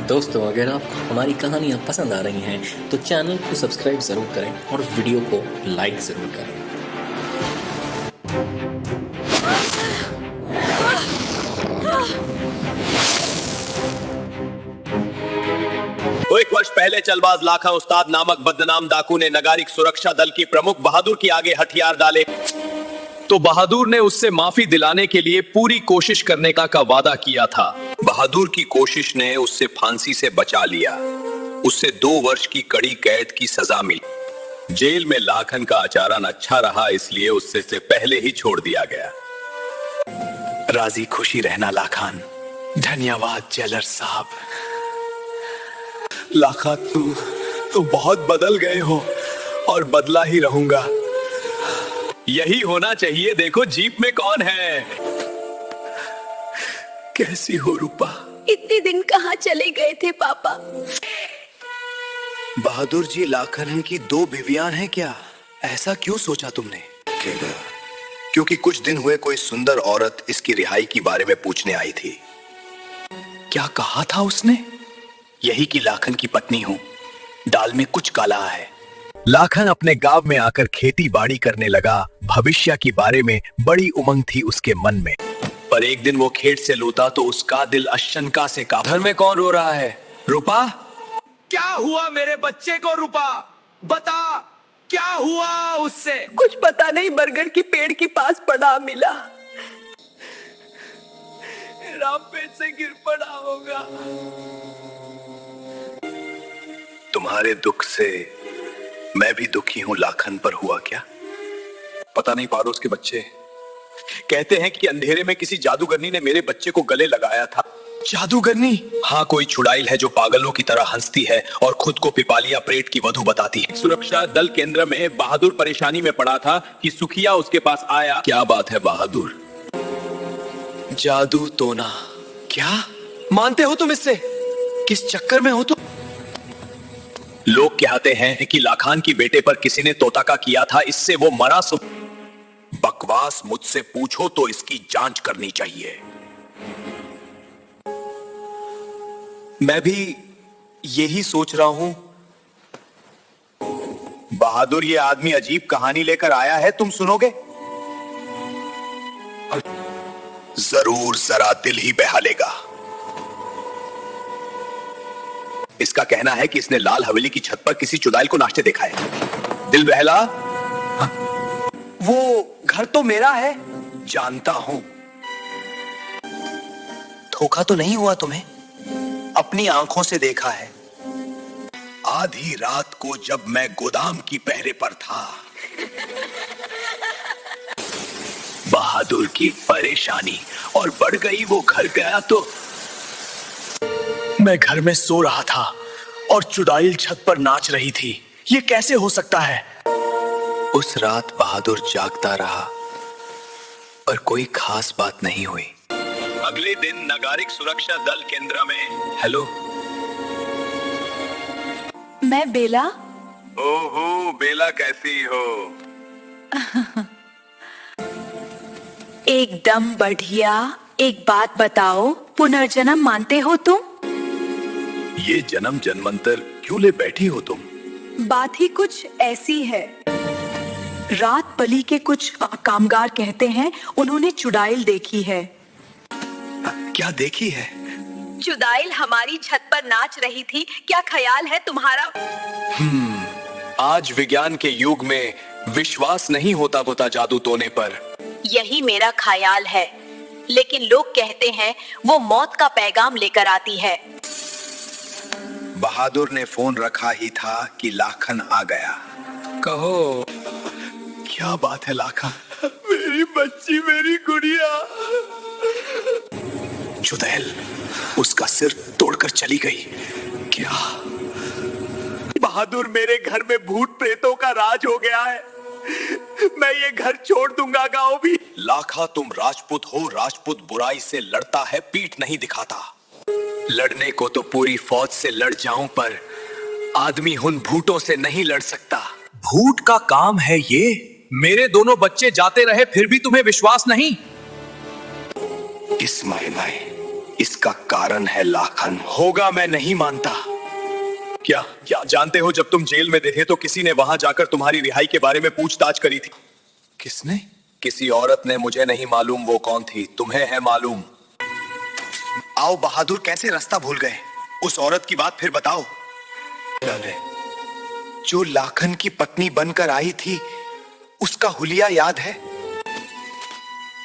दोस्तों, अगर आपको हमारी कहानियाँ पसंद आ रही हैं तो चैनल को सब्सक्राइब ज़रूर करें और वीडियो को लाइक ज़रूर करें। एक वर्ष पहले चलबाज लाखा उस्ताद नामक बदनाम डाकू ने नगारिक सुरक्षा दल की प्रमुख बहादुर के आगे हथियार डाले तो बहादुर ने उससे माफी दिलाने के लिए पूरी कोशिश करने का वादा किया था। बहादुर की कोशिश ने उससे फांसी से बचा लिया। उससे 2 वर्ष की कड़ी कैद की सजा मिली। जेल में लाखन का आचरण अच्छा रहा, इसलिए उससे से पहले ही छोड़ दिया गया। राजी खुशी रहना लाखान। धन्यवाद जेलर साहब। लाखा, तू बहुत बदल गए हो और बदला ही रहूंगा। यही होना चाहिए। देखो जीप में कौन है। कैसी हो रूपा? इतने दिन कहाँ चले गए थे पापा? बहादुर जी, लाखन की 2 बीवियां हैं क्या? ऐसा क्यों सोचा तुमने? क्योंकि कुछ दिन हुए कोई सुंदर औरत इसकी रिहाई के बारे में पूछने आई थी। क्या कहा था उसने? यही कि लाखन की पत्नी हूं, दाल में कुछ काला है। लाखन अपने गांव में आकर खेती बाड़ी करने लगा। भविष्य के बारे में बड़ी उमंग थी उसके मन में। पर एक दिन वो खेत से लौटा तो उसका दिल आशंका से कांपा। घर में कौन रो रहा है? रूपा? क्या हुआ मेरे बच्चे को? रूपा, बता क्या हुआ उससे? कुछ पता नहीं, बरगद की पेड़ के पास पड़ा मिला। राम पेड़ से गिर पड़ा होगा। तुम्हारे दुख से मैं भी दुखी हूं लाखन, पर हुआ क्या? पता नहीं, पड़ोस के बच्चे कहते हैं कि अंधेरे में किसी जादूगरनी ने मेरे बच्चे को गले लगाया था। जादूगरनी? हाँ, कोई चुड़ैल है जो पागलों की तरह हंसती है और खुद को पिपालिया प्रेत की वधू बताती है। सुरक्षा दल केंद्र में बहादुर परेशानी में पड़ा था कि सुखिया उसके पास आया। क्या बात है बहादुर? जादू टोना? क्या मानते हो तुम इससे? किस चक्कर में हो तुम? लोग कहते हैं कि लाखान की बेटे पर किसी ने तोता का किया था, इससे वो मरा। बकवास मुझसे पूछो तो इसकी जांच करनी चाहिए। मैं भी यही सोच रहा हूं। बहादुर, ये आदमी अजीब कहानी लेकर आया है, तुम सुनोगे? जरूर जरा दिल ही बहा लेगा। इसका कहना है कि इसने लाल हवेली की छत पर किसी चुड़ैल को नाचते देखा है। दिल बहला? वो घर तो मेरा है। जानता हूं। धोखा तो नहीं हुआ तुम्हें? अपनी आंखों से देखा है। आधी रात को जब मैं गोदाम की पहरे पर था, बहादुर की परेशानी और बढ़ गई। वो घर गया तो मैं घर में सो रहा था और चुड़ैल छत पर नाच रही थी। ये कैसे हो सकता है? उस रात बहादुर जागता रहा पर कोई खास बात नहीं हुई। अगले दिन नगारिक सुरक्षा दल केंद्र में। हेलो, मैं बेला। ओहो बेला, कैसी हो? एकदम बढ़िया। एक बात बताओ, पुनर्जन्म मानते हो तुम? ये जन्म जन्मंतर क्यों ले बैठी हो तुम? बात ही कुछ ऐसी है। रात पली के कुछ कामगार कहते हैं उन्होंने चुड़ैल देखी है। क्या देखी है? चुड़ैल हमारी छत पर नाच रही थी। क्या ख्याल है तुम्हारा? आज विज्ञान के युग में विश्वास नहीं होता जादू टोने पर। यही मेरा ख्याल है, लेकिन लोग कहते हैं वो मौत का पैगाम लेकर आती है। बहादुर ने फोन रखा ही था कि लाखन आ गया। कहो, क्या बात है लाखन? मेरी बच्ची, मेरी गुड़िया। चुड़ैल उसका सिर तोड़कर चली गई। क्या? बहादुर, मेरे घर में भूत प्रेतों का राज हो गया है। मैं ये घर छोड़ दूंगा, गांव भी। लाखा, तुम राजपूत हो। राजपूत बुराई से लड़ता है, पीठ नहीं दिखाता। लड़ने को तो पूरी फौज से लड़ जाऊं, पर आदमी उन भूतों से नहीं लड़ सकता। भूत का काम है ये? मेरे दोनों बच्चे जाते रहे फिर भी तुम्हें विश्वास नहीं? इस महिलाएं इसका कारण है लाखन। होगा, मैं नहीं मानता। क्या क्या जानते हो, जब तुम जेल में थे तो किसी ने वहां जाकर तुम्हारी रिहाई के बारे में पूछताछ करी थी। किसने? किसी औरत ने, मुझे नहीं मालूम वो कौन थी, तुम्हें है मालूम। आओ बहादुर, कैसे रास्ता भूल गए? उस औरत की बात फिर बताओ। जो लाखन की पत्नी बनकर आई थी, उसका हुलिया याद है?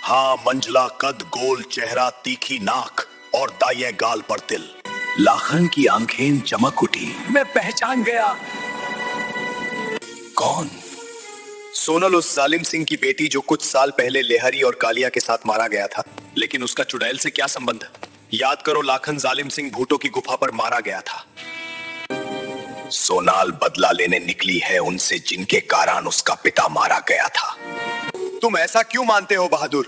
हाँ, मंजला कद, गोल चेहरा, तीखी नाक और दाएं गाल पर तिल। लाखन की आंखें चमक उठी। मैं पहचान गया। कौन? सोनल, उस जालिम सिंह की बेटी जो कुछ साल पहले लेहरी और कालिया के साथ मारा गया था। लेकिन उसका चुड़ैल से क्या संबंध? याद करो, लाखन जालिम सिंह भूटो की गुफा पर मारा गया था। सोनाल बदला लेने निकली है उनसे जिनके कारण उसका पिता मारा गया था। तुम ऐसा क्यों मानते हो बहादुर?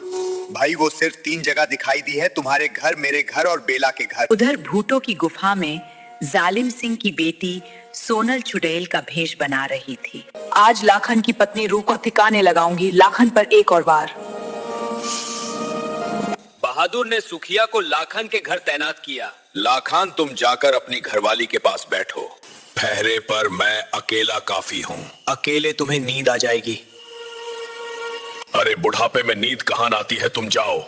भाई, वो सिर्फ 3 जगह दिखाई दी है, तुम्हारे घर, मेरे घर और बेला के घर। उधर भूटो की गुफा में जालिम सिंह की बेटी सोनल चुड़ैल का भेष बना रही थी। आज लाखन की पत्नी रूह को ठिकाने लगाऊंगी, लाखन पर एक और वार। बहादुर ने सुखिया को लाखन के घर तैनात किया। लाखन, तुम जाकर अपनी घरवाली के पास बैठो। पहरे पर मैं अकेला काफी हूँ। अकेले तुम्हें नींद आ जाएगी। अरे बुढ़ापे में नींद कहां आती है, तुम जाओ।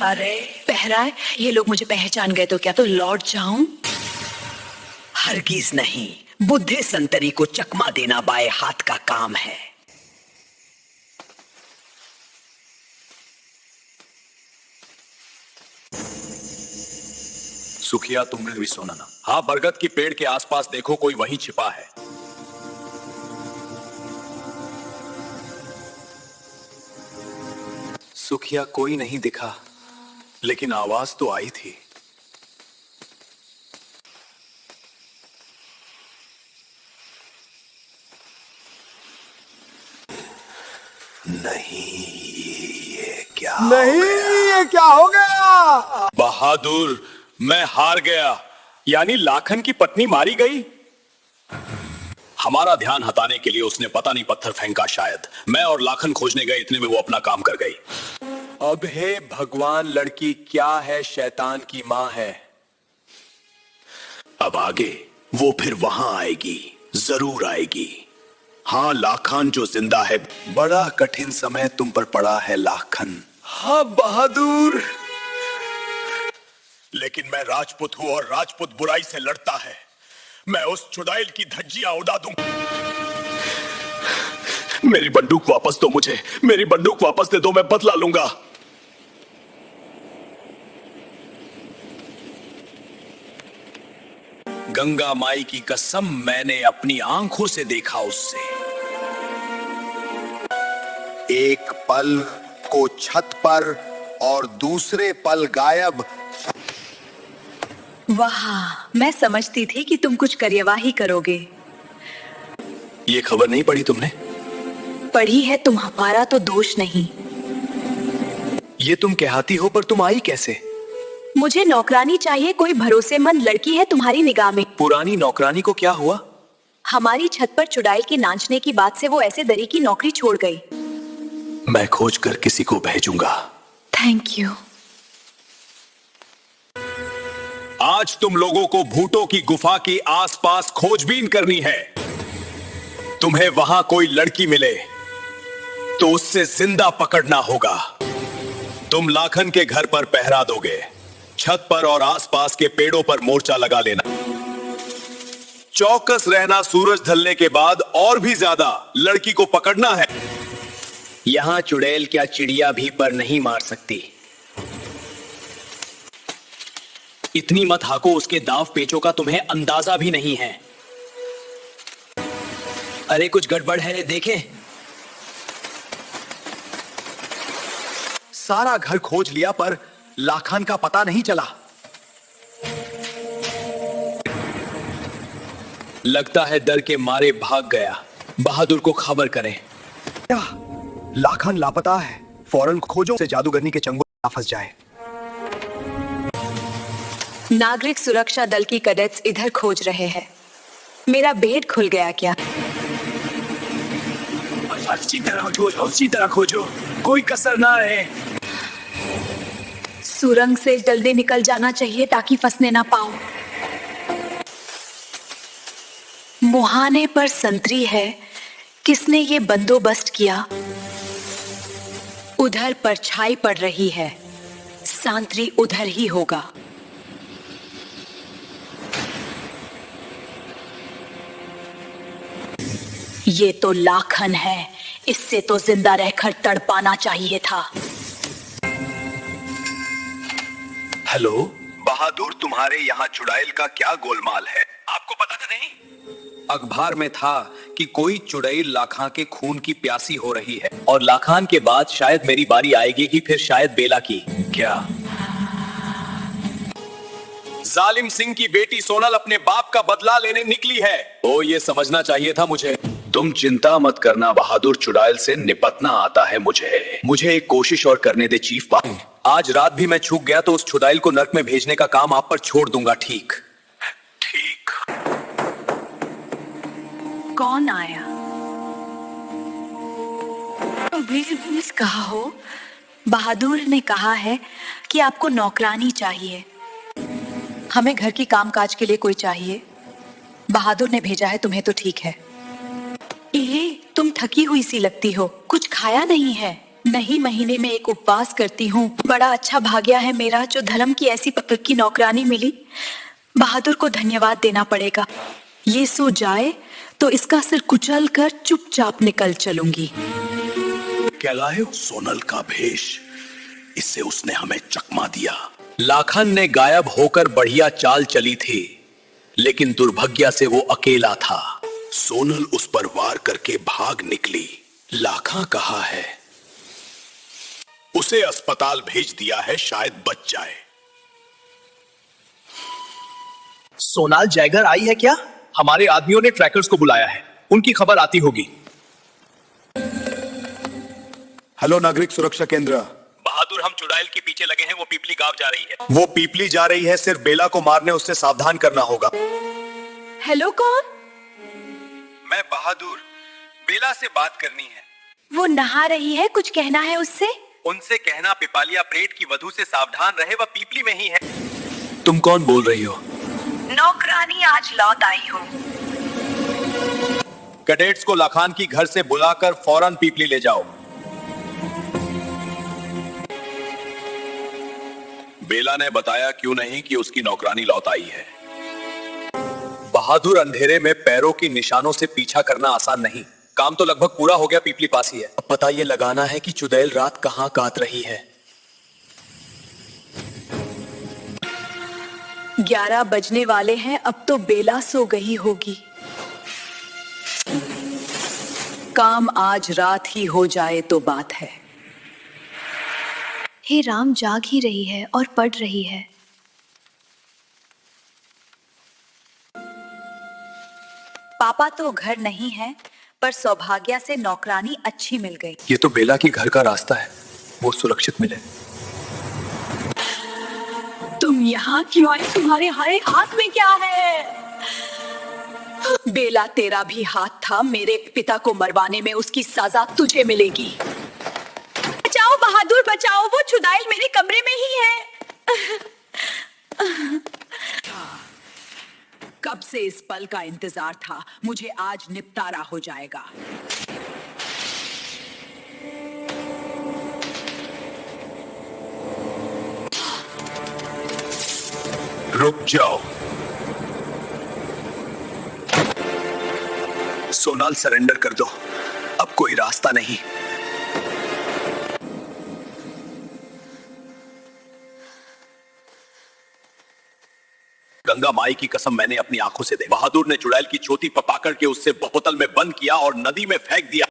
अरे पहरा, ये लोग मुझे पहचान गए तो क्या तो लौट जाऊं? हरगिज नहीं, बुद्धे संतरी को चकमा देना बाएं हाथ का काम है। सुखिया, तुमने भी सुना ना? हाँ, बरगद की पेड़ के आसपास देखो, कोई वहीं छिपा है। सुखिया, कोई नहीं दिखा, लेकिन आवाज तो आई थी। नहीं, ये क्या हो गया? बहादुर, मैं हार गया। यानी लाखन की पत्नी मारी गई? हमारा ध्यान हटाने के लिए उसने पता नहीं पत्थर फेंका शायद। मैं और लाखन खोजने गए, इतने में वो अपना काम कर गई। अब हे भगवान, लड़की क्या है? शैतान की मां है। अब आगे वो फिर वहां आएगी, जरूर आएगी। हाँ, लाखन जो जिंदा है। बड़ा कठिन समय तुम पर पड़ा है लाखन। हाँ बहादुर, लेकिन मैं राजपूत हूं और राजपूत बुराई से लड़ता है। मैं उस चुड़ैल की धज्जियां उड़ा दूं। मेरी बंदूक वापस दो मुझे, मेरी बंदूक वापस दे दो, मैं बदला लूंगा। गंगा माई की कसम, मैंने अपनी आंखों से देखा उससे। एक पल को छत पर और दूसरे पल गायब। वाह, मैं समझती थी कि तुम कुछ कार्यवाही करोगे। ये खबर नहीं पढ़ी तुमने? पढ़ी है, तुम्हारा तो दोष नहीं। ये तुम कहती हो, पर तुम आई कैसे? मुझे नौकरानी चाहिए, कोई भरोसेमंद लड़की है तुम्हारी निगाह में। पुरानी नौकरानी को क्या हुआ? हमारी छत पर चुड़ैल के नाचने की बात से वो ऐसे दरी की नौकरी छोड़ गई। मैं खोज कर किसी को भेजूंगा। Thank you. आज तुम लोगों को भूटो की गुफा के आसपास खोजबीन करनी है। तुम्हें वहां कोई लड़की मिले तो उससे जिंदा पकड़ना होगा। तुम लाखन के घर पर पहरा दोगे। छत पर और आसपास के पेड़ों पर मोर्चा लगा लेना। चौकस रहना, सूरज ढलने के बाद और भी ज्यादा लड़की को पकड़ना है। यहां चुड़ैल क्या चिड़िया भी पर नहीं मार सकती। इतनी मत हाको, उसके दाव पेचों का तुम्हें अंदाजा भी नहीं है। अरे कुछ गड़बड़ है, देखें। सारा घर खोज लिया पर लाखन का पता नहीं चला। लगता है डर के मारे भाग गया। बहादुर को खबर करें। क्या? लाखन लापता है, फौरन खोजो से जादूगरनी के चंगुल में ना फंस जाए। नागरिक सुरक्षा दल की कैडेट्स इधर खोज रहे हैं। मेरा बेड खुल गया क्या? अच्छी तरह खोजो, कोई कसर ना रहे। सुरंग से जल्दी निकल जाना चाहिए ताकि फंसने ना पाओ। मुहाने पर संतरी है, किसने ये बंदोबस्त किया? उधर परछाई पड़ रही है, सांतरी उधर ही होगा। ये तो लाखन है, इससे तो जिंदा रहकर तड़पाना चाहिए था। हेलो बहादुर, तुम्हारे यहाँ चुड़ैल का क्या गोलमाल है? आपको पता तो नहीं? अखबार में था कि कोई चुड़ैल लाखां के खून की प्यासी हो रही है और लाखान के बाद शायद मेरी बारी आएगी कि फिर शायद बेला की। क्या? जालिम सिंह की बेटी सोनल अपने बाप का बदला लेने निकली है। ओ, ये समझना चाहिए था मुझे। तुम चिंता मत करना बहादुर, चुड़ैल से निपटना आता है मुझे एक कोशिश और करने दे चीफ बाबू। आज रात भी मैं चूक गया तो उस चुड़ैल को नर्क में भेजने का काम आप पर छोड़ दूंगा, ठीक? ठीक। कौन आया? अभी कहा हो, बहादुर ने कहा है कि आपको नौकरानी चाहिए। हमें घर की कामकाज के लिए कोई चाहिए। बहादुर ने भेजा है तुम्हें तो ठीक है। तुम थकी हुई सी लगती हो, कुछ खाया नहीं है। नहीं, महीने में एक उपवास करती हूँ। बड़ा अच्छा भाग्य है मेरा जो धर्म की ऐसी पकड़ की नौकरानी मिली। बहादुर को धन्यवाद देना पड़ेगा। ये सो जाए तो इसका सिर कुचल कर चुपचाप निकल चलूंगी। क्या लाए हो? सोनल का भेष, इससे उसने हमें चकमा दिया। लाखन ने गायब होकर बढ़िया चाल चली थी, लेकिन दुर्भाग्य से वो अकेला था। सोनल उस पर वार करके भाग निकली। लाखा कहाँ है? उसे अस्पताल भेज दिया है, शायद बच जाए। सोनाल जैगर आई है क्या? हमारे आदमियों ने ट्रैकर्स को बुलाया है, उनकी खबर आती होगी। हेलो नागरिक सुरक्षा केंद्र। बहादुर, हम चुड़ैल के पीछे लगे हैं, वो पीपली गांव जा रही है। वो पीपली जा रही है, सिर्फ बेला को मारने उससे सावधान करना होगा। हेलो, कौन? मैं बहादुर, बेला से बात करनी है। वो नहा रही है, कुछ कहना है उससे? उनसे कहना पिपालिया प्रेट की वधू से सावधान रहे, वह पीपली में ही है। तुम कौन बोल रही हो? नौकरानी आज लौट आई हूँ। कैडेट्स को लाखान की घर से बुलाकर फौरन पीपली ले जाओ। बेला ने बताया क्यों नहीं कि उसकी नौकरानी लौट आई है। बहादुर, अंधेरे में पैरों की निशानों से पीछा करना आसान नहीं। काम तो लगभग पूरा हो गया, पीपली पास ही है। अब पता ये लगाना है कि चुड़ैल रात कहां काट रही है। 11 बजने वाले हैं, अब तो बेला सो गई होगी। काम आज रात ही हो जाए तो बात है। हे राम, जाग ही रही है और पढ़ रही है। पापा तो घर नहीं है, पर सौभाग्य से नौकरानी अच्छी मिल गई। ये तो बेला की घर का रास्ता है, वो सुरक्षित मिले। तुम यहाँ क्यों आए? तुम्हारे हरे हाथ में क्या है? बेला, तेरा भी हाथ था। मेरे पिता को मरवाने में उसकी सजा तुझे मिलेगी। बचाओ बहादुर, बचाओ, वो चुड़ैल मेरे कमरे में ही है। कब से इस पल का इंतजार था, मुझे आज निपटारा हो जाएगा। रुक जाओ। सोनाल, सरेंडर कर दो, अब कोई रास्ता नहीं। गंगा माई की कसम, मैंने अपनी आंखों से देखा। बहादुर ने चुड़ैल की चोटी पकड़ के उससे बोतल में बंद किया और नदी में फेंक दिया।